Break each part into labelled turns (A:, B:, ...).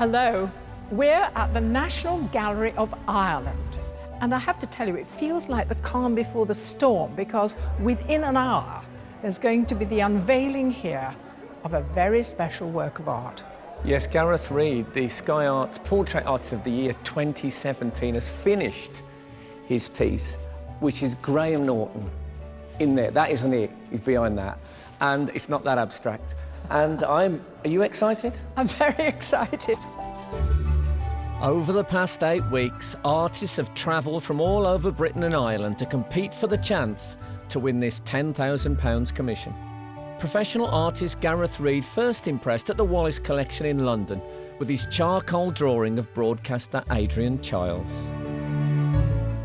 A: Hello, we're at the National Gallery of Ireland. And I have to tell you, it feels like the calm before the storm, because within an hour, there's going to be the unveiling here of a very special work of art.
B: Yes, Gareth Reed, the Sky Arts Portrait Artist of the Year 2017, has finished his piece, which is Graham Norton in there. That isn't it, he's behind that. And it's not that abstract. And are you excited?
A: I'm very excited.
C: Over the past 8 weeks, artists have travelled from all over Britain and Ireland to compete for the chance to win this £10,000 commission. Professional artist Gareth Reed first impressed at the Wallace Collection in London with his charcoal drawing of broadcaster Adrian Childs.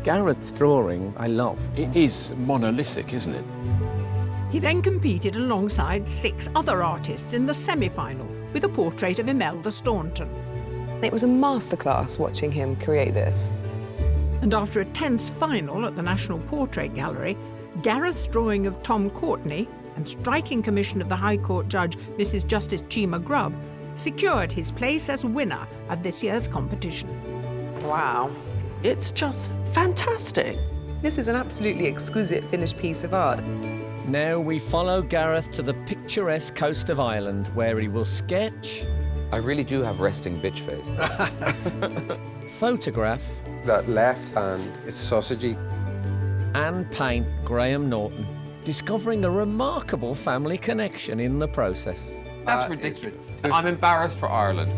C: Gareth's drawing I love.
D: It is monolithic, isn't it?
A: He then competed alongside 6 other artists in the semi-final with a portrait of Imelda Staunton.
E: It was a masterclass watching him create this.
A: And after a tense final at the National Portrait Gallery, Gareth's drawing of Tom Courtney and striking commission of the High Court judge Mrs. Justice Chima Grubb secured his place as winner of this year's competition.
F: Wow, it's just fantastic.
E: This is an absolutely exquisite finished piece of art.
C: Now we follow Gareth to the picturesque coast of Ireland, where he will sketch,
G: I really do have resting bitch face.
C: photograph,
H: That left hand is sausagey.
C: and paint Graham Norton, discovering a remarkable family connection in the process.
G: That's ridiculous. I'm embarrassed for Ireland.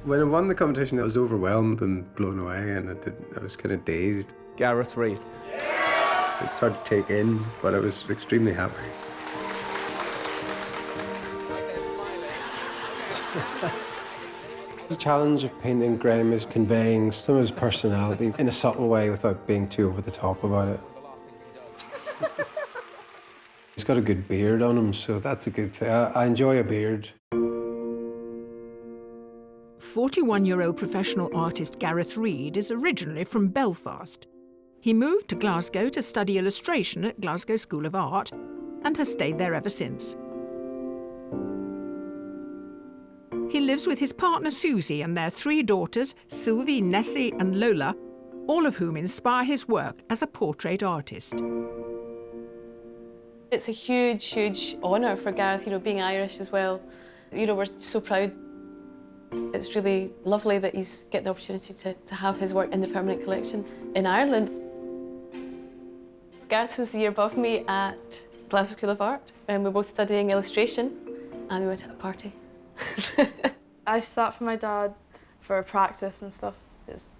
H: When I won the competition, I was overwhelmed and blown away, and I was kind of dazed.
B: Gareth Reed.
H: It's hard to take in, but I was extremely happy. The challenge of painting Graham is conveying some of his personality in a subtle way without being too over the top about it. He's got a good beard on him, so that's a good thing. I enjoy a beard.
A: 41-year-old professional artist Gareth Reed is originally from Belfast. He moved to Glasgow to study illustration at Glasgow School of Art and has stayed there ever since. He lives with his partner Susie and their 3 daughters, Sylvie, Nessie and Lola, all of whom inspire his work as a portrait artist.
I: It's a huge, huge honour for Gareth, being Irish as well. We're so proud. It's really lovely that he's get the opportunity to have his work in the permanent collection in Ireland. Gareth was the year above me at Glasgow School of Art, and we were both studying illustration, and we went to a party.
J: I sat for my dad for practice and stuff. It's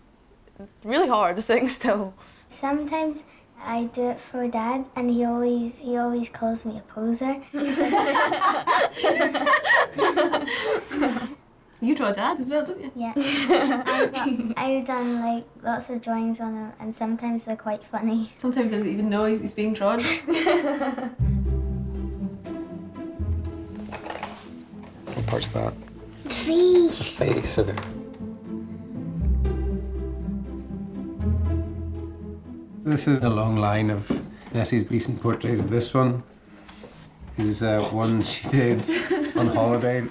J: really hard sitting still.
K: Sometimes I do it for Dad, and he always calls me a poser.
I: You draw Dad as well, don't you?
K: Yeah. I've done lots of drawings on him, and sometimes they're quite funny.
I: Sometimes he doesn't even know he's being drawn.
H: What part's that?
K: Face.
H: Face, okay. This is a long line of Nessie's recent portraits. This one is one she did on holiday.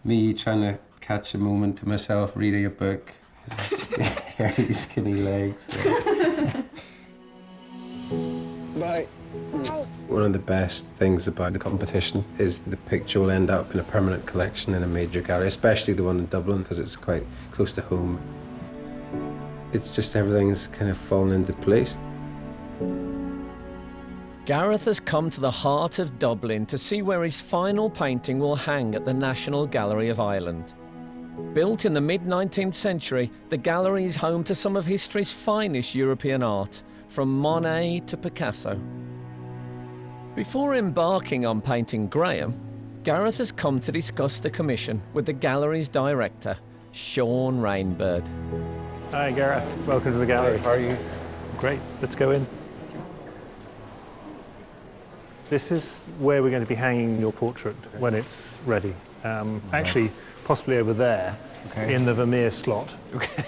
H: Me trying to catch a moment to myself reading a book. Hairy, skinny legs. Bye. One of the best things about the competition is the picture will end up in a permanent collection in a major gallery, especially the one in Dublin, because it's quite close to home. It's just everything's kind of fallen into place.
C: Gareth has come to the heart of Dublin to see where his final painting will hang at the National Gallery of Ireland. Built in the mid-19th century, the gallery is home to some of history's finest European art, from Monet to Picasso. Before embarking on painting Graham, Gareth has come to discuss the commission with the gallery's director, Sean Rainbird.
L: Hi Gareth, welcome to the gallery.
H: How are you?
L: Great, let's go in. This is where we're going to be hanging your portrait when it's ready. Actually, possibly over there, in the Vermeer slot.
H: Okay.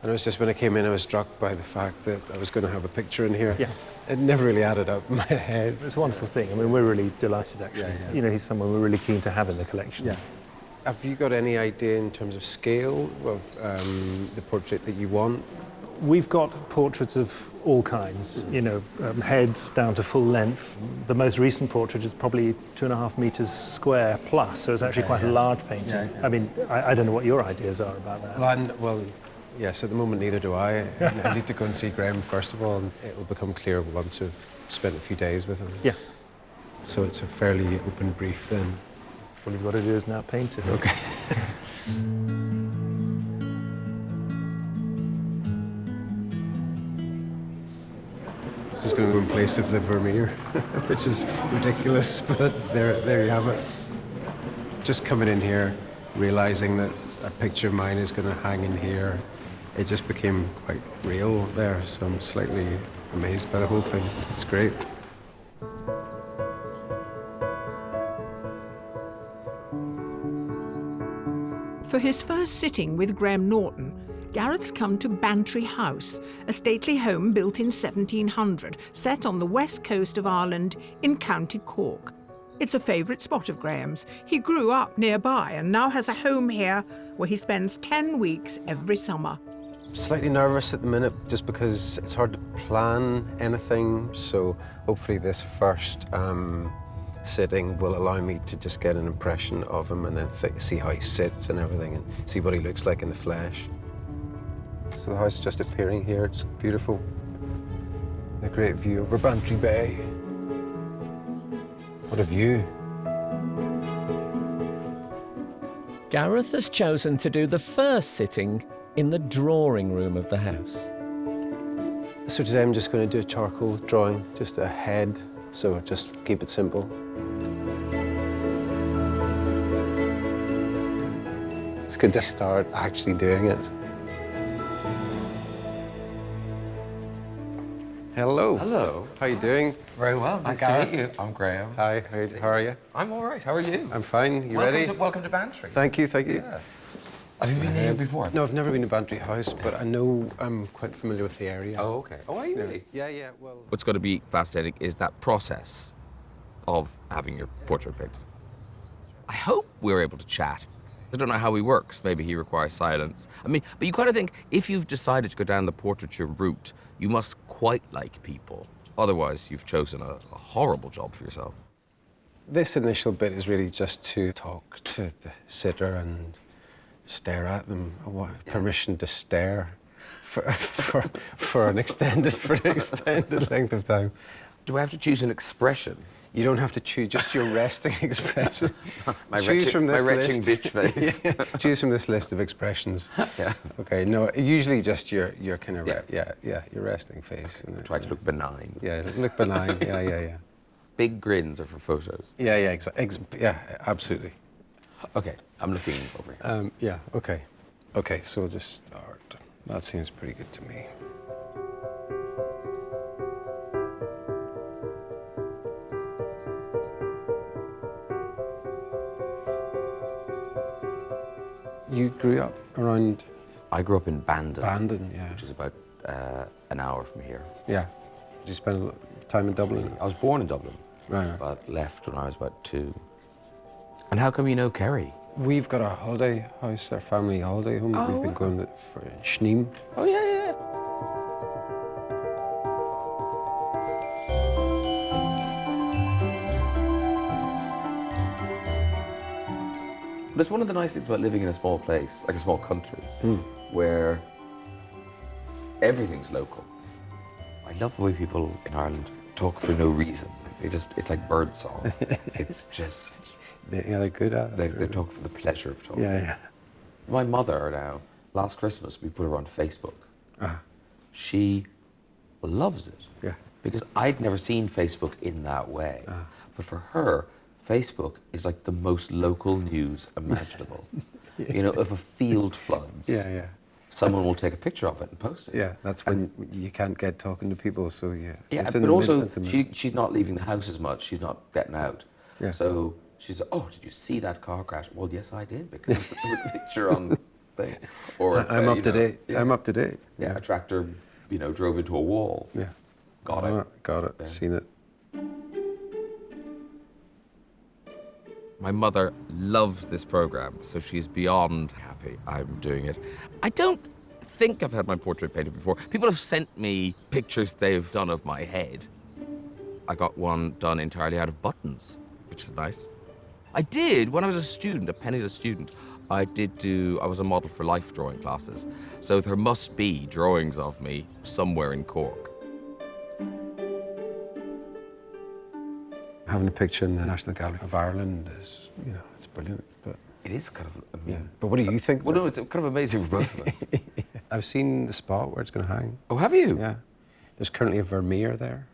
H: And it was just when I came in, I was struck by the fact that I was going to have a picture in here.
L: Yeah.
H: It never really added up in my head.
L: It's a wonderful thing. I mean, we're really delighted, actually.
H: Yeah, yeah.
L: You know, he's someone we're really keen to have in the collection.
H: Yeah. Have you got any idea in terms of scale of the portrait that you want?
L: We've got portraits of all kinds, you know, heads down to full length. The most recent portrait is probably 2.5 meters square plus, so it's actually quite a large painting.
H: Yeah, yeah.
L: I mean, I don't know what your ideas are about that.
H: Well, yes, at the moment neither do I. I need to go and see Graham first of all, and it'll become clear once we've spent a few days with him.
L: Yeah.
H: So it's a fairly open brief then.
L: All you've got to do is now paint it.
H: Okay. This is going to go in place of the Vermeer, which is ridiculous, but there you have it. Just coming in here, realising that a picture of mine is going to hang in here, it just became quite real there, so I'm slightly amazed by the whole thing. It's great.
A: For his first sitting with Graham Norton, Gareth's come to Bantry House, a stately home built in 1700, set on the west coast of Ireland in County Cork. It's a favourite spot of Graham's. He grew up nearby and now has a home here where he spends 10 weeks every summer.
H: Slightly nervous at the minute just because it's hard to plan anything, so hopefully this first sitting will allow me to just get an impression of him and then see how he sits and everything and see what he looks like in the flesh. So the house just appearing here, it's beautiful. A great view over Bantry Bay. What a view.
C: Gareth has chosen to do the first sitting in the drawing room of the house.
H: So today I'm just going to do a charcoal drawing, just a head, so just keep it simple. It's good to start actually doing it. Hello.
G: Hello.
H: How are you doing?
G: Very well. Nice to meet you. I'm Graham.
H: Hi, how are you?
G: I'm all right. How are you?
H: I'm fine. You ready?
G: Welcome to Bantry.
H: Thank you, thank you.
G: Yeah. Have you been here before?
H: No, I've never been to Bantry House, but I know I'm quite familiar with the area.
G: Oh, okay. Oh, are you really?
H: Yeah, yeah, well...
M: What's going to be fascinating is that process of having your portrait painted. I hope we're able to chat. I don't know how he works. Maybe he requires silence. I mean, but you kind of think if you've decided to go down the portraiture route, you must quite like people. Otherwise, you've chosen a horrible job for yourself.
H: This initial bit is really just to talk to the sitter and stare at them. I want permission to stare for an extended length of time.
G: Do I have to choose an expression?
H: You don't have to choose, just your resting expression.
G: my retching bitch face.
H: Yeah. Choose from this list of expressions.
G: Yeah.
H: Okay, no, usually just your kind of, your resting face.
G: Try to look benign.
H: Yeah, look benign, yeah.
G: Big grins are for photos.
H: Yeah, yeah, absolutely.
G: Okay, I'm looking over here.
H: Yeah, okay. Okay, so we'll just start. That seems pretty good to me. You grew up around...
G: I grew up in Bandon.
H: Bandon, yeah.
G: Which is about an hour from here.
H: Yeah. Did you spend a lot of time in Dublin?
G: I was born in Dublin,
H: right.
G: But left when I was about 2. And how come you know Kerry?
H: We've got a holiday house, our family holiday home.
G: Oh,
H: We've been going for Schneem.
G: Oh, yeah. But it's one of the nice things about living in a small place, like a small country, where everything's local. I love the way people in Ireland talk for no reason. It's like birdsong. It's just...
H: They're good at it.
G: They talk for the pleasure of talking.
H: Yeah.
G: My mother now, last Christmas, we put her on Facebook. She loves it.
H: Yeah.
G: Because I'd never seen Facebook in that way. But for her, Facebook is like the most local news imaginable. You know, if a field floods, someone will take a picture of it and post it.
H: Yeah, that's when you can't get talking to people, so yeah.
G: Yeah,
H: It's in
G: but
H: the
G: also
H: middle- it's in the
G: she's not leaving the house as much. She's not getting out.
H: Yeah.
G: So she's, oh, did you see that car crash? Well, yes, I did, because there was a picture on the thing. Or
H: I'm up to date.
G: Yeah.
H: I'm up to date.
G: Yeah, a tractor, drove into a wall.
H: Yeah.
G: Got it.
H: Got it.
G: Yeah.
H: Seen it.
M: My mother loves this program, so she's beyond happy I'm doing it. I don't think I've had my portrait painted before. People have sent me pictures they've done of my head. I got one done entirely out of buttons, which is nice. I did, when I was a student, a penniless student, I was a model for life drawing classes. So there must be drawings of me somewhere in Cork.
H: Having a picture in the National Gallery of Ireland is, it's brilliant. But
G: it is kind of amazing.
H: But what do you think?
G: Well, no, it's kind of amazing for both of us.
H: I've seen the spot where it's going to hang.
G: Oh, have you?
H: Yeah. There's currently a Vermeer there.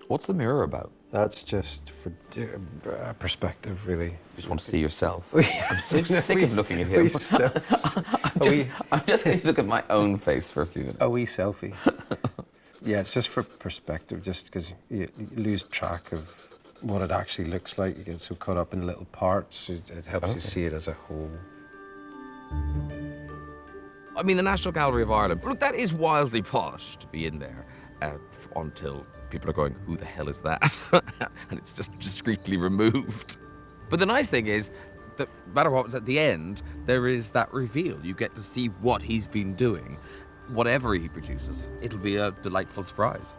G: What's the mirror about?
H: That's just for perspective, really.
G: Just want to see yourself.
H: Oh, yeah.
G: I'm so sick of looking at him. I'm just going to look at my own face for a few minutes.
H: A wee selfie. Yeah, it's just for perspective, just because you lose track of what it actually looks like. You get so caught up in little parts. It helps you see it as a whole.
M: I mean, the National Gallery of Ireland, look, that is wildly posh to be in there until people are going, who the hell is that? And it's just discreetly removed. But the nice thing is that no matter what was at the end, there is that reveal. You get to see what he's been doing. Whatever he produces, it'll be a delightful surprise.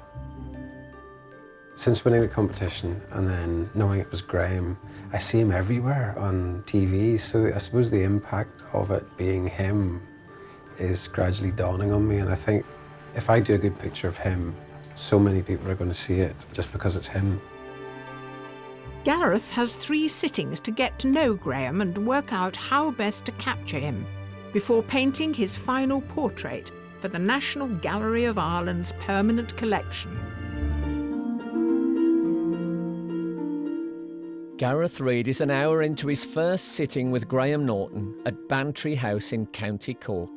H: Since winning the competition and then knowing it was Graham, I see him everywhere on TV, so I suppose the impact of it being him is gradually dawning on me, and I think if I do a good picture of him, so many people are going to see it just because it's him.
A: Gareth has 3 sittings to get to know Graham and work out how best to capture him before painting his final portrait for the National Gallery of Ireland's permanent collection.
C: Gareth Reed is an hour into his first sitting with Graham Norton at Bantry House in County Cork.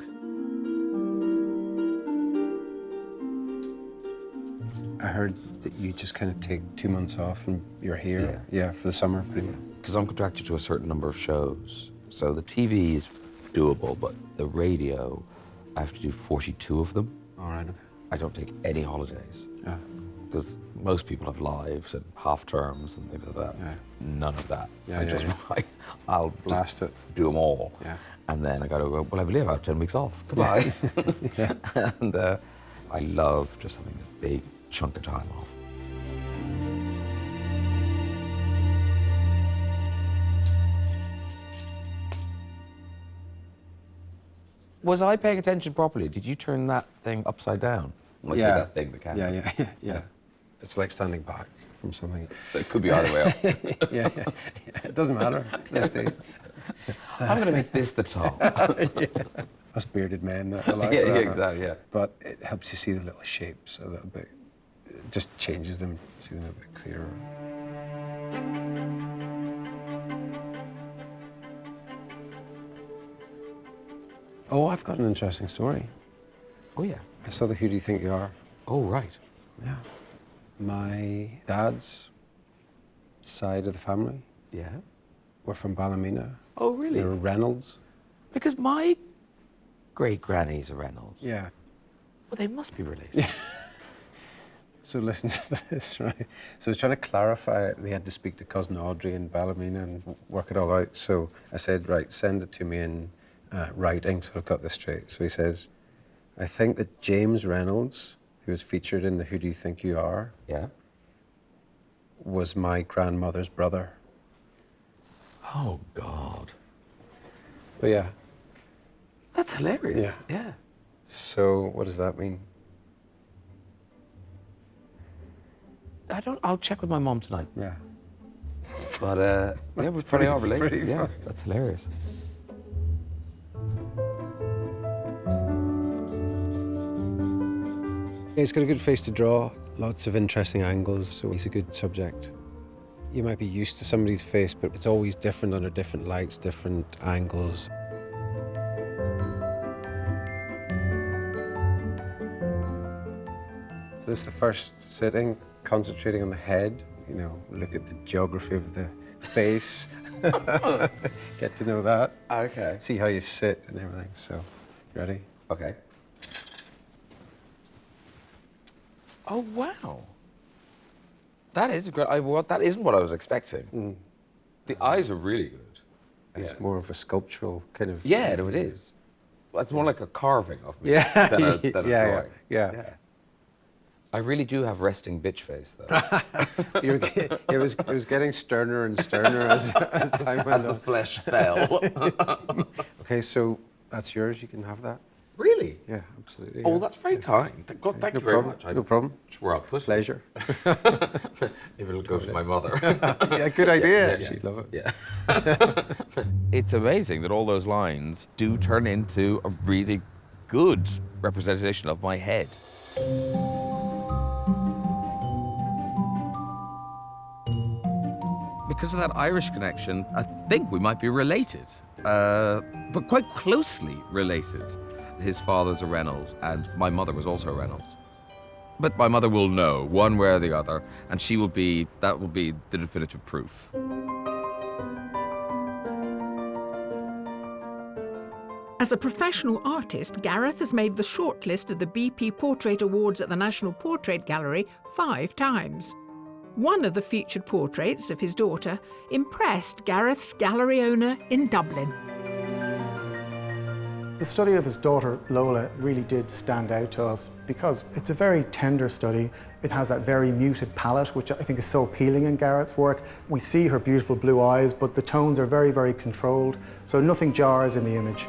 H: I heard that you just kind of take 2 months off and you're here, yeah, for the summer, pretty much.
G: Because I'm contracted to a certain number of shows. So the TV is doable, but the radio, I have to do 42 of them.
H: All right, okay.
G: I don't take any holidays.
H: Yeah.
G: Because most people have lives and half terms and things like that.
H: Yeah.
G: None of that.
H: Yeah,
G: I'll
H: blast it.
G: Do them all.
H: Yeah.
G: And then I got to go, well, I believe I have 10 weeks off. Goodbye.
H: Yeah.
G: And I love just having a big chunk of time off. Was I paying attention properly? Did you turn that thing upside down? When I say that thing, the canvas.
H: Yeah. It's like standing back from something.
G: So it could be either way up.
H: yeah. It doesn't matter. Let's do.
G: I'm going to make this the top.
H: Us bearded men that are like
G: yeah,
H: that.
G: Exactly, yeah.
H: But it helps you see the little shapes a little bit. It just changes them, see them a bit clearer. Oh, I've got an interesting story.
G: Oh, yeah.
H: I saw the Who Do You Think You Are?
G: Oh, right.
H: Yeah. My dad's side of the family were from Ballymena.
G: Oh, really?
H: They were Reynolds.
G: Because my great-granny's a Reynolds.
H: Yeah.
G: Well, they must be related.
H: So listen to this, right? So I was trying to clarify it. They had to speak to cousin Audrey in Ballymena and work it all out. So I said, right, send it to me in writing so I've got this straight. So he says, I think that James Reynolds, who was featured in the Who Do You Think You Are?
G: Yeah.
H: Was my grandmother's brother.
G: Oh, God.
H: But yeah.
G: That's hilarious. Yeah.
H: So what does that mean?
G: I'll check with my mom tonight.
H: Yeah.
G: But, yeah, we probably are related. Yeah,
H: fun.
G: that's hilarious.
H: He's got a good face to draw, lots of interesting angles, so he's a good subject. You might be used to somebody's face, but it's always different under different lights, different angles. So this is the first sitting, concentrating on the head. You know, look at the geography of the face. Get to know that.
G: Okay.
H: See how you sit and everything. So, ready?
G: Okay. Oh, wow. That is great. That isn't what I was expecting. The eyes are really good.
H: It's more of a sculptural kind of...
G: Yeah, no, it is. Well, it's more like a carving of me
H: Yeah.
G: than a drawing.
H: Yeah.
G: I really do have resting bitch face, though.
H: It was getting sterner and sterner as time went on.
G: As the flesh fell.
H: Okay, so that's yours. You can have that.
G: Really?
H: Yeah, absolutely.
G: Oh,
H: yeah.
G: that's very kind. God, thank you very
H: problem.
G: much.
H: No problem.
G: Sure, I'll put
H: Pleasure.
G: Maybe it'll go to my mother.
H: Yeah, good idea.
G: Yeah.
H: She'd love it.
G: Yeah. It's amazing that all those lines do turn into a really good representation of my head. Because of that Irish connection, I think we might be related, but quite closely related. His father's a Reynolds, and my mother was also a Reynolds. But my mother will know, one way or the other, and that will be the definitive proof.
A: As a professional artist, Gareth has made the shortlist of the BP Portrait Awards at the National Portrait Gallery 5 times. One of the featured portraits of his daughter impressed Gareth's gallery owner in Dublin.
L: The study of his daughter Lola really did stand out to us because it's a very tender study. It has that very muted palette, which I think is so appealing in Gareth's work. We see her beautiful blue eyes, but the tones are very, very controlled, so nothing jars in the image.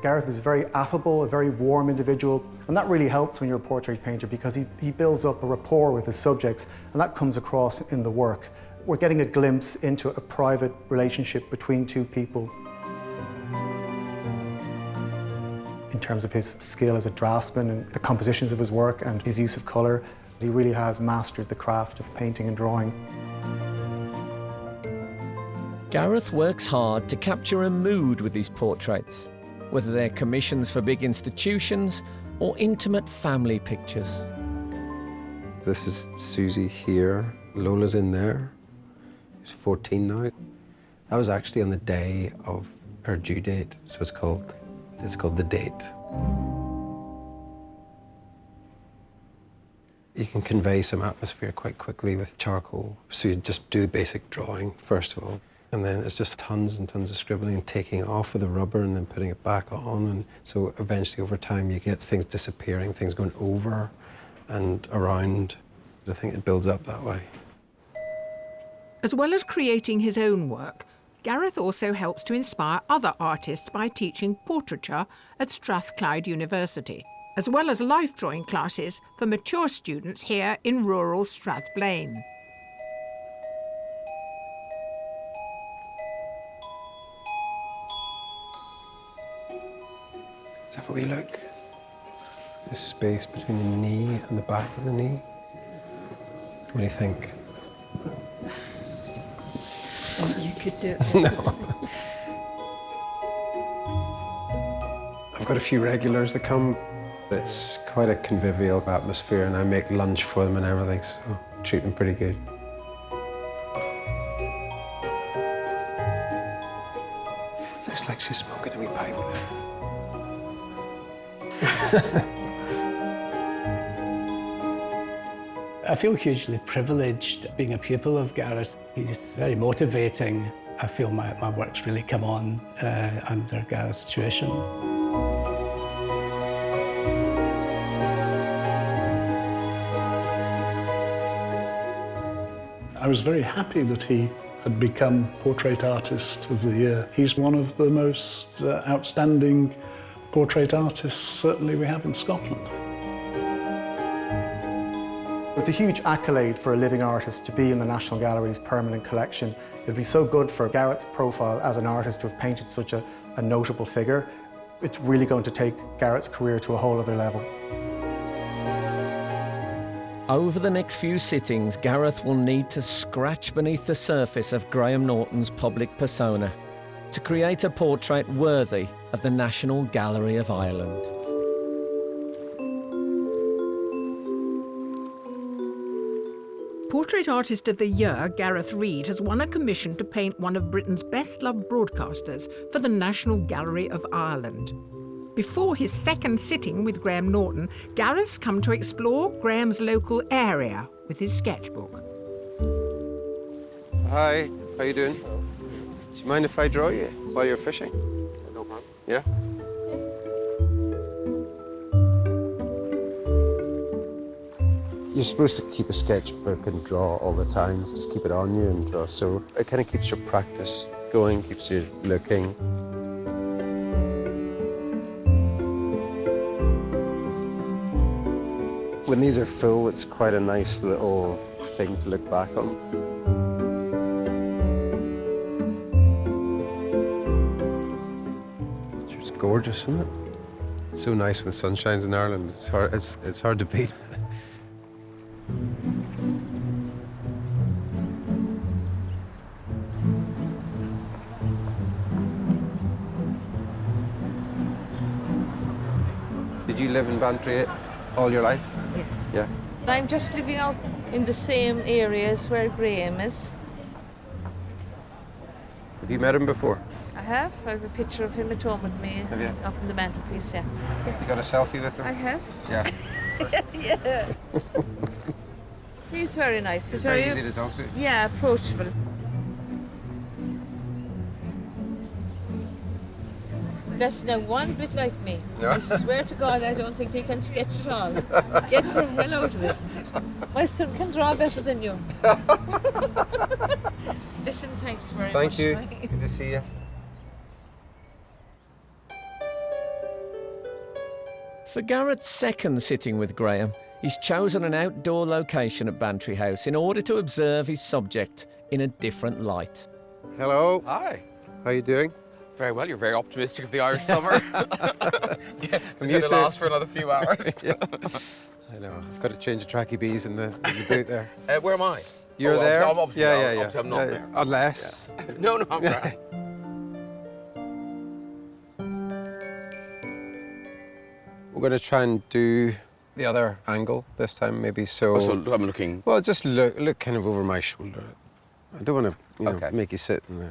L: Gareth is very affable, a very warm individual, and that really helps when you're a portrait painter because he builds up a rapport with his subjects, and that comes across in the work. We're getting a glimpse into a private relationship between two people. In terms of his skill as a draftsman and the compositions of his work and his use of colour, he really has mastered the craft of painting and drawing.
C: Gareth works hard to capture a mood with his portraits, whether they're commissions for big institutions or intimate family pictures.
H: This is Susie here. Lola's in there. She's 14 now. That was actually on the day of her due date, so it's called The Date. You can convey some atmosphere quite quickly with charcoal. So you just do the basic drawing, first of all. And then it's just tons and tons of scribbling and taking it off with a rubber and then putting it back on. And so eventually over time you get things disappearing, things going over and around. I think it builds up that way.
A: As well as creating his own work, Gareth also helps to inspire other artists by teaching portraiture at Strathclyde University, as well as life drawing classes for mature students here in rural Strathblane.
H: Let's have a wee look. The space between the knee and the back of the knee. What do you think?
A: You could do it.
H: No. I've got a few regulars that come. It's quite a convivial atmosphere and I make lunch for them and everything, so I treat them pretty good. Looks like she's smoking a wee pipe there.
N: I feel hugely privileged being a pupil of Gareth. He's very motivating. I feel my work's really come on under Gareth's tuition.
L: I was very happy that he had become Portrait Artist of the Year. He's one of the most outstanding portrait artists certainly we have in Scotland. It's a huge accolade for a living artist to be in the National Gallery's permanent collection. It'd be so good for Gareth's profile as an artist to have painted such a notable figure. It's really going to take Gareth's career to a whole other level.
C: Over the next few sittings, Gareth will need to scratch beneath the surface of Graham Norton's public persona to create a portrait worthy of the National Gallery of Ireland.
A: Portrait Artist of the Year, Gareth Reed, has won a commission to paint one of Britain's best-loved broadcasters for the National Gallery of Ireland. Before his second sitting with Graham Norton, Gareth's come to explore Graham's local area with his sketchbook.
H: Hi, how you doing? Do you mind if I draw you while you're fishing? No problem. Yeah? You're supposed to keep a sketchbook and draw all the time. Just keep it on you and draw. So it kind of keeps your practice going, keeps you looking. When these are full, it's quite a nice little thing to look back on. It's gorgeous, isn't it? It's so nice when the sun shines in Ireland. It's hard to beat. Did you live in Bantry all your life?
O: Yeah.
H: Yeah.
O: I'm just living out in the same areas where Graham is.
H: Have you met him before?
O: I have. I have a picture of him at home with me.
H: Have you?
O: Up in the mantelpiece, yeah.
H: You got a selfie with him?
O: I have.
H: Yeah.
O: Yeah. He's very nice.
H: He's very easy to talk to?
O: Yeah, approachable. That's now one bit like me.
H: No.
O: I swear to God, I don't think he can sketch at all. Get the hell out of it. My son can draw better than you. Listen, thanks very much.
H: Thank you. Good to see you.
C: For Gareth's second sitting with Graham, he's chosen an outdoor location at Bantry House in order to observe his subject in a different light.
H: Hello.
G: Hi.
H: How are you doing?
G: Very well. You're very optimistic of the Irish summer. Yeah, it's going to
H: used to-
G: last for another few hours.
H: Yeah. I know. I've got to change the tracky bees in the boot there.
G: Where am I?
H: You're
G: Oh,
H: there?
G: obviously,
H: yeah.
G: obviously I'm not there.
H: Unless.
G: Yeah. No, I'm right.
H: We're going to try and do the other angle this time, maybe. So,
G: Oh, so I'm looking.
H: Well, just look kind of over my shoulder. I don't want to, make you sit in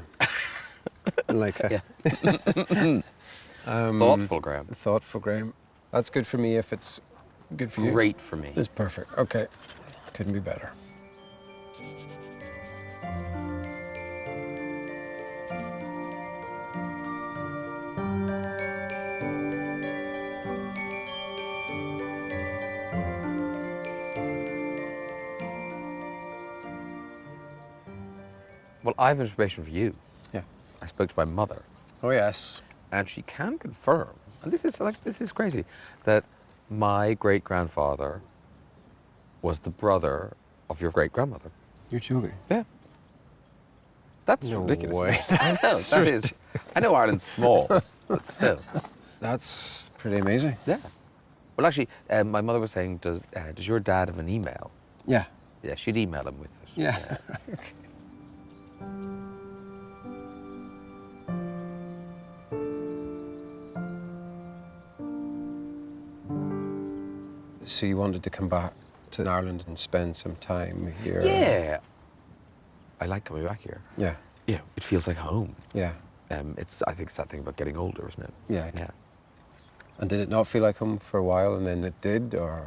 H: like a...
G: Yeah. Thoughtful, Graham.
H: Thoughtful, Graham. That's good for me if it's good for you.
G: Great for me.
H: It's perfect. Okay. Couldn't be better.
G: Well, I have information for you.
H: Yeah.
G: I spoke to my mother.
H: Oh, yes.
G: And she can confirm, and this is crazy, that my great-grandfather was the brother of your great-grandmother.
H: You're joking?
G: Yeah. That's
H: No
G: ridiculous.
H: way.
G: I know, that is. I know Ireland's small, but still.
H: That's pretty amazing.
G: Yeah. Well, actually, my mother was saying, does your dad have an email?
H: Yeah.
G: Yeah, she'd email him with it.
H: Yeah. So you wanted to come back to Ireland and spend some time here?
G: Yeah. I like coming back here.
H: Yeah.
G: You know, it feels like home.
H: Yeah.
G: I think it's that thing about getting older, isn't it?
H: Yeah.
G: Yeah.
H: And did it not feel like home for a while and then it did, or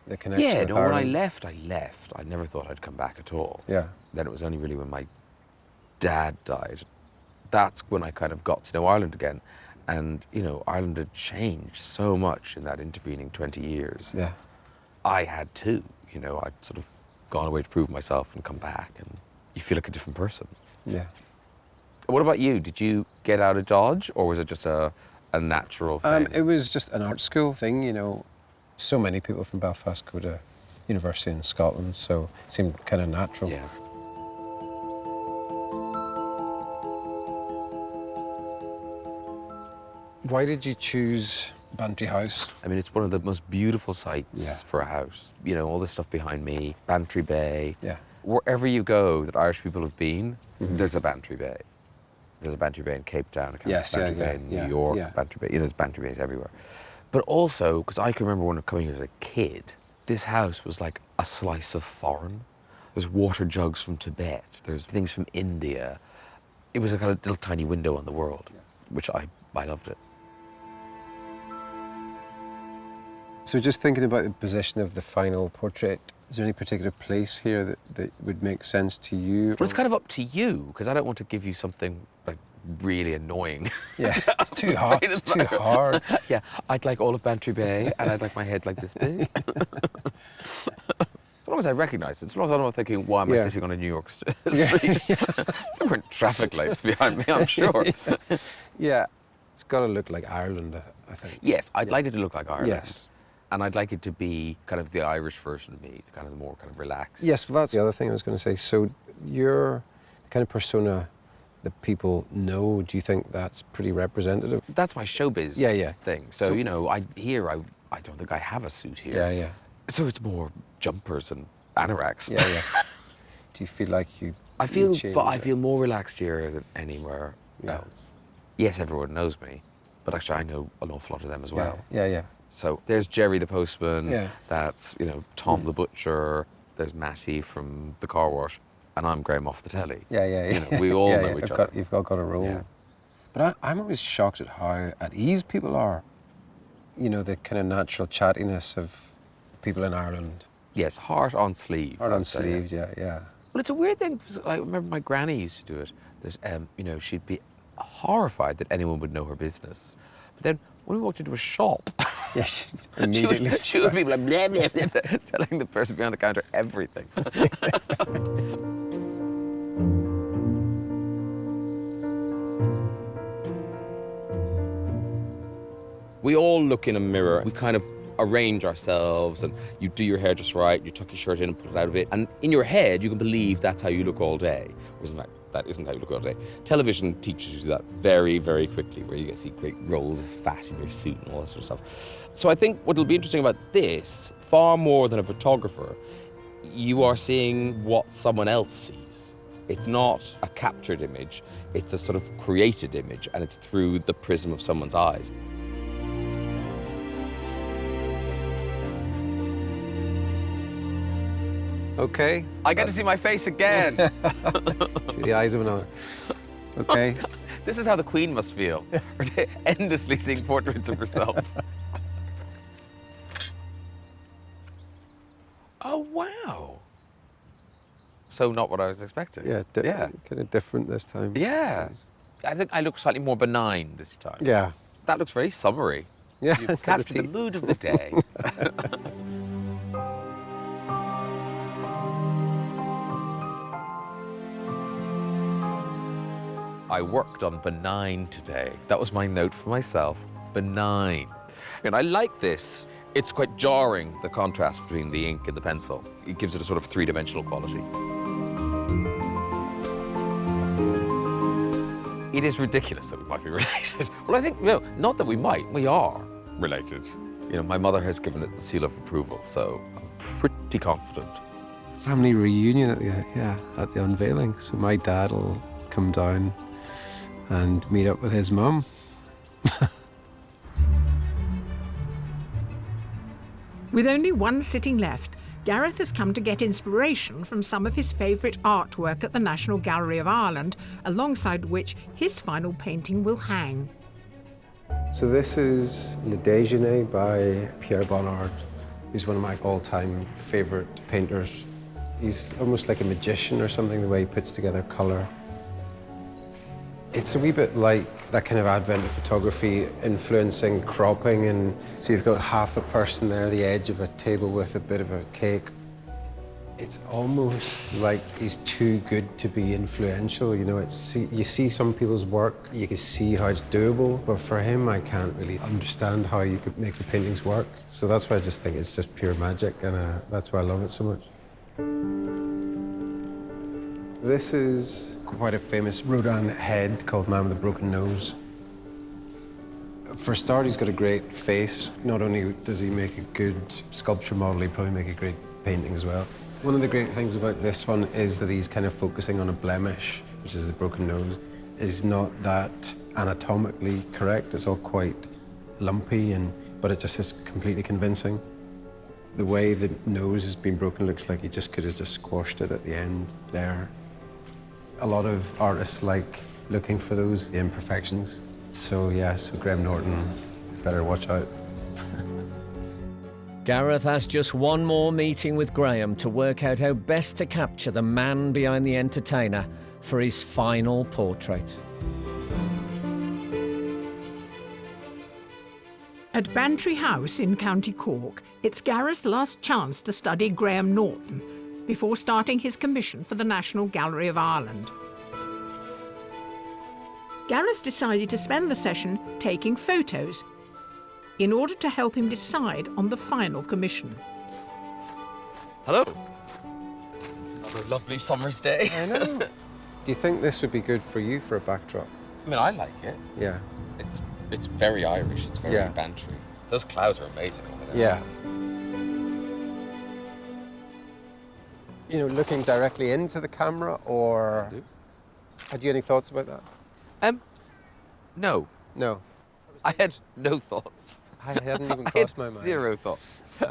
H: the connection
G: Yeah,
H: with
G: no, when I
H: Ireland?
G: left, I left. I never thought I'd come back at all.
H: Yeah.
G: Then it was only really when my dad died. That's when I kind of got to know Ireland again. And, you know, Ireland had changed so much in that intervening 20 years.
H: Yeah.
G: I had too. You know, I'd sort of gone away to prove myself and come back, and you feel like a different person.
H: Yeah.
G: What about you? Did you get out of Dodge, or was it just a natural thing?
H: It was just an art school thing, you know. So many people from Belfast go to university in Scotland, so it seemed kind of natural.
G: Yeah.
H: Why did you choose Bantry House?
M: I mean, it's one of the most beautiful sites for a house. You know, all this stuff behind me, Bantry Bay.
H: Yeah.
M: Wherever you go that Irish people have been, there's a Bantry Bay. There's a Bantry Bay in Cape Town, a Bantry Bay in New York, Bantry Bay, you know, there's Bantry Bays everywhere. But also, because I can remember when I coming here as a kid, this house was like a slice of foreign. There's water jugs from Tibet, there's things from India. It was like a little tiny window on the world, which I loved it.
H: So just thinking about the position of the final portrait, is there any particular place here that would make sense to you?
M: Well, it's kind of up to you, because I don't want to give you something like really annoying.
H: Yeah, it's too hard. It's too hard.
M: Yeah, I'd like all of Bantry Bay, and I'd like my head like this big. As long as I recognise it, as long as I'm not thinking, why am I sitting on a New York street? There weren't traffic lights behind me, I'm sure.
H: Yeah, it's got to look like Ireland, I think.
M: Yes, I'd like it to look like Ireland.
H: Yes.
M: And I'd like it to be kind of the Irish version of me, kind of the more kind of relaxed.
H: Yes, well, that's the other thing I was going to say. So you're the kind of persona that people know. Do you think that's pretty representative?
M: That's my showbiz thing. So, you know, I don't think I have a suit here.
H: Yeah, yeah.
M: So it's more jumpers and anoraks.
H: Yeah, yeah. Do you feel like
M: I feel more relaxed here than anywhere else. Yes, everyone knows me, but actually I know an awful lot of them as well.
H: Yeah, yeah.
M: So there's Jerry the postman.
H: Yeah.
M: That's, you know, Tom the butcher. There's Matty from the car wash, and I'm Graham off the telly.
H: Yeah, yeah, yeah.
M: You know, we all know each other.
H: You've got a role.
M: Yeah.
H: But I'm always shocked at how at ease people are. You know, the kind of natural chattiness of people in Ireland.
M: Yes, heart on sleeve.
H: Heart on sleeve, yeah.
M: Well, it's a weird thing. I remember my granny used to do it. There's, you know, she'd be horrified that anyone would know her business. But then when we walked into a shop,
H: immediately
M: she would be like, blah, blah, blah, blah, telling the person behind the counter everything. We all look in a mirror. We kind of arrange ourselves, and you do your hair just right, you tuck your shirt in and put it out a bit, and in your head you can believe that's how you look all day. That isn't how you look all day. Television teaches you that very, very quickly, where you get to see great rolls of fat in your suit and all that sort of stuff. So I think what'll be interesting about this, far more than a photographer, you are seeing what someone else sees. It's not a captured image, it's a sort of created image, and it's through the prism of someone's eyes.
H: Okay.
M: I get to see my face again.
H: Through the eyes of another. Okay.
M: This is how the Queen must feel, endlessly seeing portraits of herself. Oh, wow. So not what I was expecting.
H: Yeah, kind of different this time.
M: Yeah. I think I look slightly more benign this time.
H: Yeah.
M: That looks very summery.
H: Yeah.
M: You've captured the mood of the day. I worked on benign today. That was my note for myself, benign. And I like this. It's quite jarring, the contrast between the ink and the pencil. It gives it a sort of three-dimensional quality. It is ridiculous that we might be related. Well, I think, you know, not that we might, we are related. You know, my mother has given it the seal of approval, so I'm pretty confident.
H: Family reunion at the Unveiling. So my dad will come down and meet up with his mum.
A: With only one sitting left, Gareth has come to get inspiration from some of his favourite artwork at the National Gallery of Ireland, alongside which his final painting will hang.
H: So this is Le Déjeuner by Pierre Bonnard, who's one of my all-time favourite painters. He's almost like a magician or something, the way he puts together colour. It's a wee bit like that kind of advent of photography influencing cropping, and so you've got half a person there, the edge of a table with a bit of a cake. It's almost like he's too good to be influential, you know. You see some people's work, you can see how it's doable, but for him, I can't really understand how you could make the paintings work. So that's why I just think it's just pure magic, and that's why I love it so much. This is quite a famous Rodin head called Man with a Broken Nose. For a start, he's got a great face. Not only does he make a good sculpture model, he'd probably make a great painting as well. One of the great things about this one is that he's kind of focusing on a blemish, which is a broken nose. It's not that anatomically correct. It's all quite lumpy, but it just is completely convincing. The way the nose has been broken looks like he just could have just squashed it at the end there. A lot of artists like looking for those imperfections. So yeah, so Graham Norton, better watch out.
C: Gareth has just one more meeting with Graham to work out how best to capture the man behind the entertainer for his final portrait.
A: At Bantry House in County Cork, it's Gareth's last chance to study Graham Norton before starting his commission for the National Gallery of Ireland. Gareth decided to spend the session taking photos in order to help him decide on the final commission.
G: Hello. Another lovely summer's day.
H: I know. Do you think this would be good for you for a backdrop?
G: I mean, I like it.
H: Yeah.
G: It's very Irish. It's very Bantry. Those clouds are amazing over there.
H: Yeah. You know, looking directly into the camera, or had you any thoughts about that?
G: No.
H: No.
G: I had no thoughts.
H: I hadn't even crossed my mind.
G: Zero thoughts.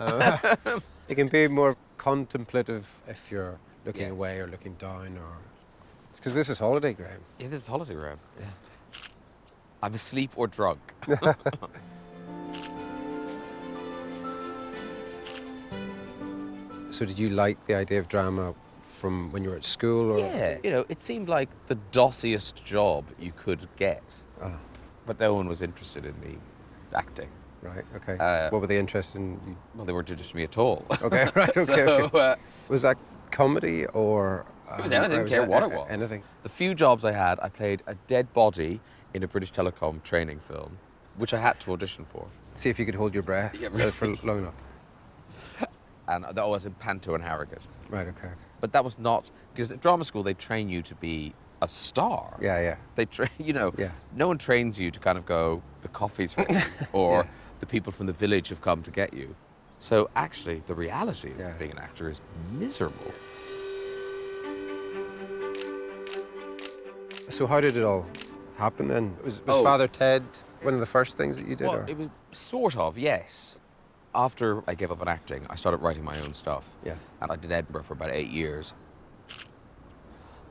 H: It can be more contemplative if you're looking away or looking down, or it's because this is holiday, Graham.
G: Yeah, this is holiday, Graham. Yeah. I'm asleep or drunk.
H: So did you like the idea of drama from when you were at school? Or?
G: Yeah, you know, it seemed like the dossiest job you could get.
H: Oh.
G: But no one was interested in me acting.
H: Right, okay. What were they interested in?
G: Well, they weren't interested in me at all.
H: Okay, right, okay. Was that comedy or...
G: It was anything, I didn't care what it was.
H: Anything.
G: The few jobs I had, I played a dead body in a British Telecom training film, which I had to audition for.
H: See if you could hold your breath for long enough.
G: And that was in Panto and Harrogate.
H: Right, okay.
G: But that was not, because at drama school they train you to be a star.
H: Yeah, yeah.
G: They train, you know, no one trains you to kind of go, the coffee's ready, or the people from the village have come to get you. So actually, the reality of being an actor is miserable.
H: So how did it all happen then? Was Father Ted one of the first things that you did?
G: Well, it was sort of, yes. After I gave up on acting, I started writing my own stuff.
H: Yeah.
G: And I did Edinburgh for about 8 years.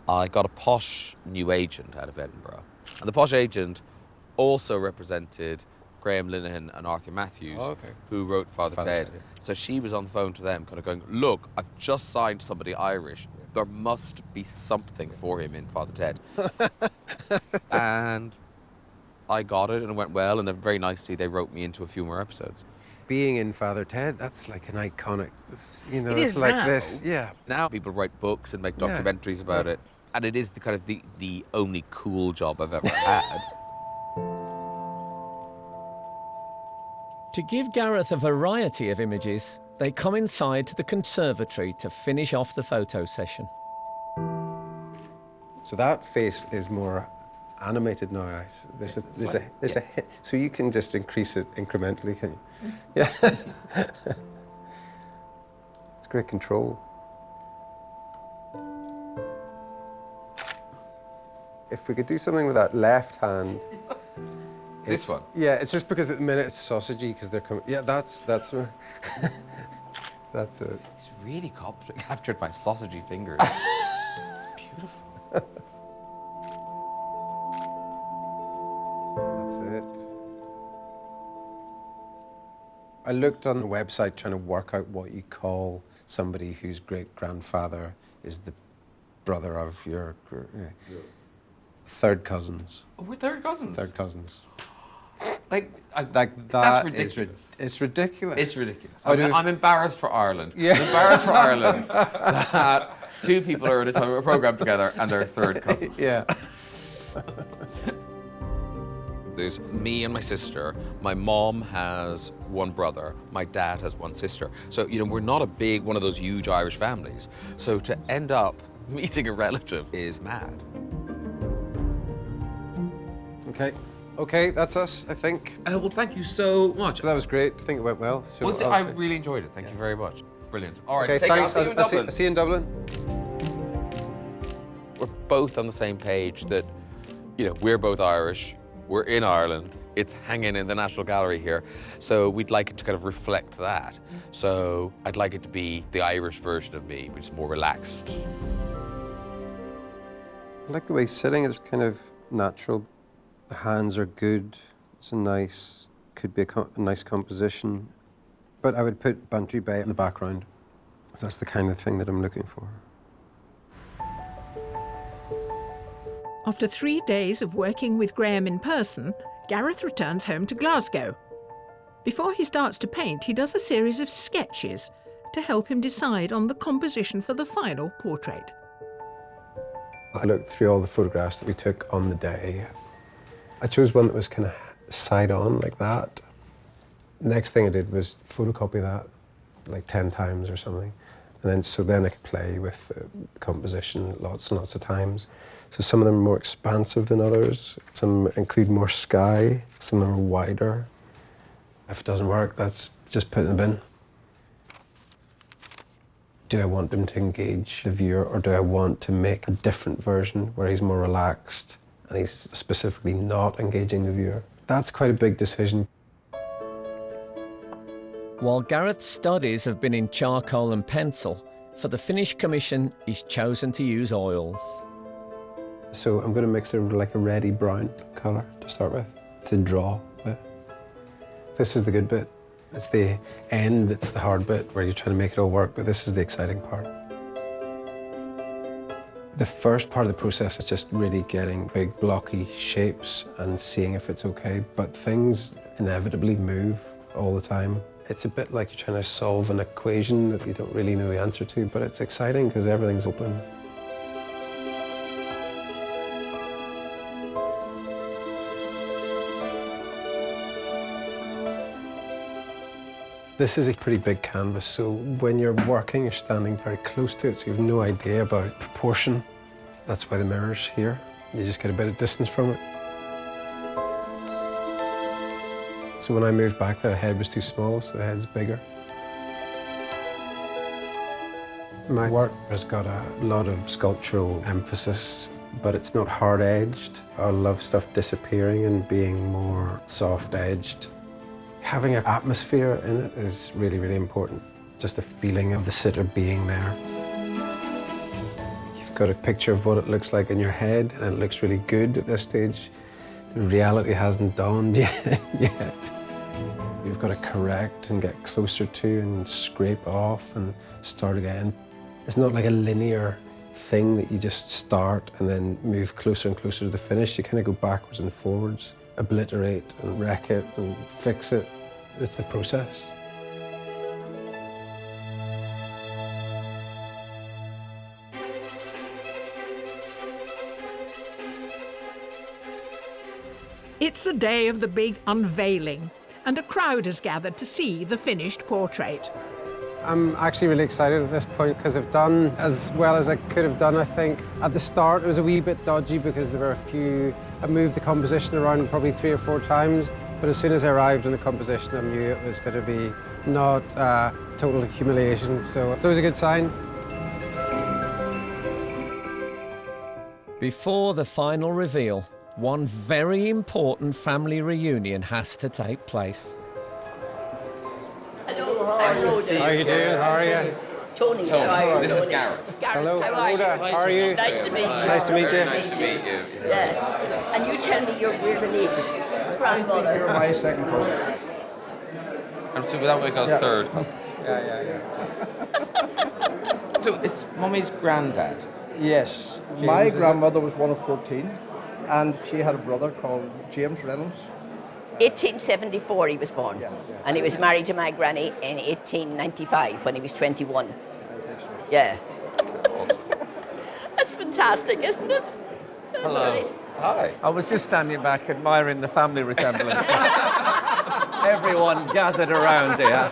G: I got a posh new agent out of Edinburgh. And the posh agent also represented Graham Linehan and Arthur Matthews, who wrote Father Ted. So she was on the phone to them, kind of going, look, I've just signed somebody Irish. There must be something for him in Father Ted. And I got it, and it went well, and then very nicely they wrote me into a few more episodes.
H: Being in Father Ted, that's like an iconic, you know,
G: It is
H: like
G: now.
H: this. Yeah.
G: Now people write books and make documentaries about it, and it is the kind of the only cool job I've ever had.
C: To give Gareth a variety of images, they come inside to the conservatory to finish off the photo session.
H: So that face is more animated now. There's a hit, so you can just increase it incrementally, can you? Yeah. It's great control. If we could do something with that left hand.
G: This one?
H: Yeah, it's just because at the minute it's sausagey because they're coming. Yeah, that's that's it.
G: It's really captured my sausagey fingers. It's beautiful.
H: That's it. I looked on the website trying to work out what you call somebody whose great-grandfather is the brother of your third cousins.
G: Oh, we're third cousins?
H: Third cousins.
G: Like
H: that's
G: ridiculous.
H: It's ridiculous.
G: It's ridiculous. I'm embarrassed for Ireland.
H: Yeah.
G: I'm embarrassed for Ireland that two people are in a program together and they're third cousins.
H: Yeah.
G: There's me and my sister. My mom has one brother. My dad has one sister. So, you know, we're not a big, one of those huge Irish families. So to end up meeting a relative is mad.
H: Okay. Okay, that's us, I think.
G: Well, thank you so much.
H: That was great. I think it went well. So
G: I really enjoyed it. Thank you very much. Brilliant. All right,
H: okay,
G: take care.
H: thanks.
G: I'll see you in Dublin.
H: I'll see you in Dublin.
G: We're both on the same page that, we're both Irish. We're in Ireland. It's hanging in the National Gallery here. So we'd like it to kind of reflect that. So I'd like it to be the Irish version of me, which is more relaxed.
H: I like the way he's sitting. It's kind of natural. The hands are good. It's could be a nice composition. But I would put Bantry Bay in the background. So that's the kind of thing that I'm looking for.
A: After 3 days of working with Graham in person, Gareth returns home to Glasgow. Before he starts to paint, he does a series of sketches to help him decide on the composition for the final portrait.
H: I looked through all the photographs that we took on the day. I chose one that was kind of side on like that. Next thing I did was photocopy that like 10 times or something. And then I could play with the composition lots and lots of times. So some of them are more expansive than others. Some include more sky, some of them are wider. If it doesn't work, that's just put in the bin. Do I want him to engage the viewer, or do I want to make a different version where he's more relaxed and he's specifically not engaging the viewer? That's quite a big decision.
C: While Gareth's studies have been in charcoal and pencil, for the finished commission, he's chosen to use oils.
H: So I'm going to mix it with like a reddy brown colour to start with, to draw with. This is the good bit. It's the end that's the hard bit, where you're trying to make it all work, but this is the exciting part. The first part of the process is just really getting big blocky shapes and seeing if it's okay, but things inevitably move all the time. It's a bit like you're trying to solve an equation that you don't really know the answer to, but it's exciting because everything's open. This is a pretty big canvas, so when you're working, you're standing very close to it, so you have no idea about proportion. That's why the mirror's here. You just get a bit of distance from it. So when I moved back, the head was too small, so the head's bigger. My work has got a lot of sculptural emphasis, but it's not hard-edged. I love stuff disappearing and being more soft-edged. Having an atmosphere in it is really, really important. Just a feeling of the sitter being there. You've got a picture of what it looks like in your head, and it looks really good at this stage. The reality hasn't dawned yet. You've got to correct and get closer to and scrape off and start again. It's not like a linear thing that you just start and then move closer and closer to the finish. You kind of go backwards and forwards, obliterate and wreck it and fix it. It's the process.
A: It's the day of the big unveiling, and a crowd has gathered to see the finished portrait.
H: I'm actually really excited at this point because I've done as well as I could have done, I think. At the start, it was a wee bit dodgy because there were I moved the composition around probably 3 or 4 times, but as soon as I arrived in the composition, I knew it was going to be not total humiliation, so it was a good sign.
C: Before the final reveal, one very important family reunion has to take place.
H: Nice to see you. How are you doing? How are you?
P: Tony.
G: This is Gareth.
H: Hello.
P: How are you?
H: How are you?
P: Nice to meet you.
H: Nice to meet you.
G: Nice to meet you.
P: Yeah. And you tell me we're related. Grandmother.
Q: You're my second cousin.
G: And so that make us third cousins.
Q: Yeah.
G: So it's Mummy's granddad?
Q: Yes. My grandmother was one of 14, and she had a brother called James Reynolds.
P: 1874 he was born, and he was married to my granny in 1895 when he was 21.
Q: I think so.
P: Yeah. That's fantastic, isn't it? That's
B: Hello.
P: Right.
B: Hi. I was just standing back admiring the family resemblance. Everyone gathered around here.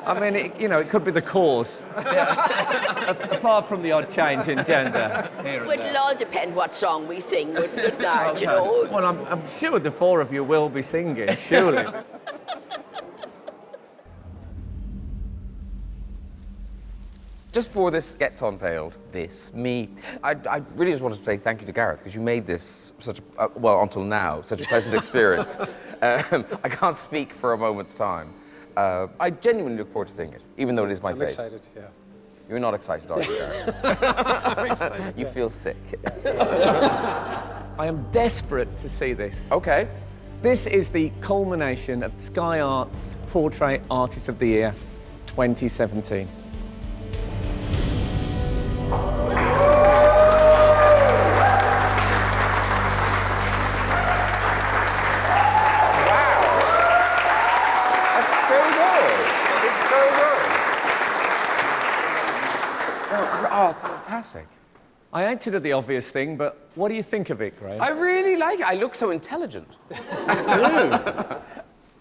B: I mean, it could be the cause. Apart from the odd change in gender. Here and
P: It'll all depend what song we sing, wouldn't it, Dad, you know?
B: Well, I'm sure the four of you will be singing, surely.
G: Just before this gets unveiled, I really just wanted to say thank you to Gareth, because you made this such a, well, until now, such a pleasant experience. I can't speak for a moment's time. I genuinely look forward to seeing it, even though it is my face.
H: I'm excited, yeah.
G: You're not excited, are you, Gareth?
H: I'm excited.
G: You feel sick.
B: I am desperate to see this.
G: Okay.
B: This is the culmination of Sky Arts Portrait Artist of the Year 2017.
G: Oh, it's fantastic.
B: I acted at the obvious thing, but what do you think of it, Graham?
G: I really like it. I look so intelligent.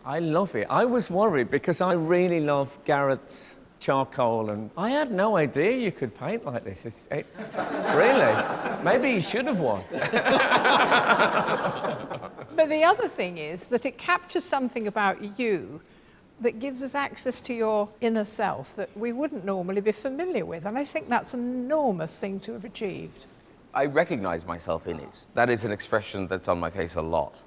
B: I love it. I was worried because I really love Gareth's charcoal, and I had no idea you could paint like this. It's really, maybe you should have won.
A: But the other thing is that it captures something about you that gives us access to your inner self that we wouldn't normally be familiar with. And I think that's an enormous thing to have achieved.
G: I recognise myself in it. That is an expression that's on my face a lot.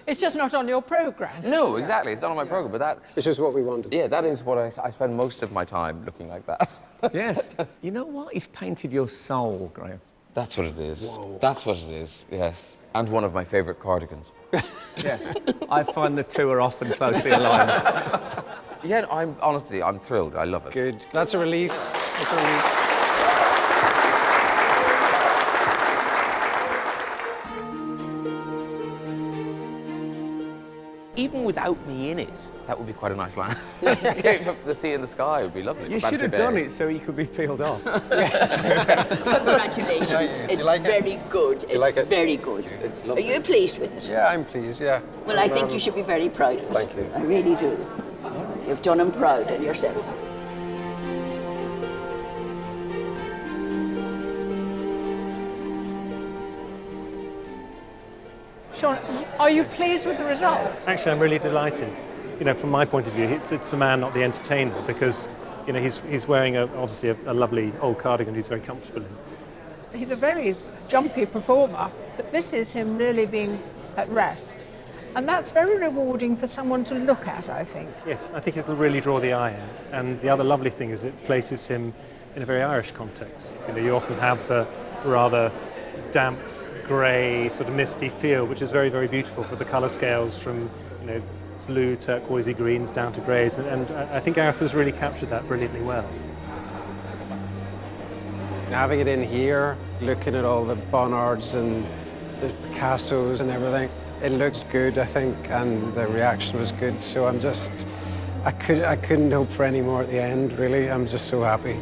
A: It's just not on your programme.
G: No, exactly. It's not on my programme, but that...
H: It's just what we wanted.
G: Yeah, that is what I spend most of my time looking like that.
B: Yes. You know what? He's painted your soul, Graham.
G: That's what it is.
H: Whoa.
G: That's what it is, yes. And one of my favourite cardigans.
B: Yeah. I find the two are often closely aligned.
G: Yeah, honestly, I'm thrilled. I love it.
H: Good. That's a relief. That's a relief.
G: Even without me in it, that would be quite a nice landscape up to the sea and the sky. It would be lovely.
B: You should have done it so you could be peeled off.
P: Congratulations.
H: Do you
P: It's
H: like it?
P: very good.
H: you like it?
P: Very good.
H: It's
P: Are
H: lovely.
P: you pleased with it?
H: Yeah, I'm pleased, yeah.
P: Well, I think you should be very proud of it.
H: Thank you.
P: I really do. You've done him proud of yourself.
A: Sean, are you pleased with the result?
R: Actually, I'm really delighted. You know, from my point of view, it's the man, not the entertainer, because, you know, he's wearing obviously a lovely old cardigan he's very comfortable in.
A: He's a very jumpy performer, but this is him really being at rest. And that's very rewarding for someone to look at, I think.
R: Yes, I think it'll really draw the eye in. And the other lovely thing is it places him in a very Irish context. You know, you often have the rather damp, grey, sort of misty feel, which is very, very beautiful for the colour scales from, you know, blue, turquoisey greens down to greys. And I think Gareth has really captured that brilliantly well.
H: Having it in here, looking at all the Bonnards and the Picassos and everything, it looks good, I think, and the reaction was good. So I couldn't hope for any more at the end, really. I'm just so happy.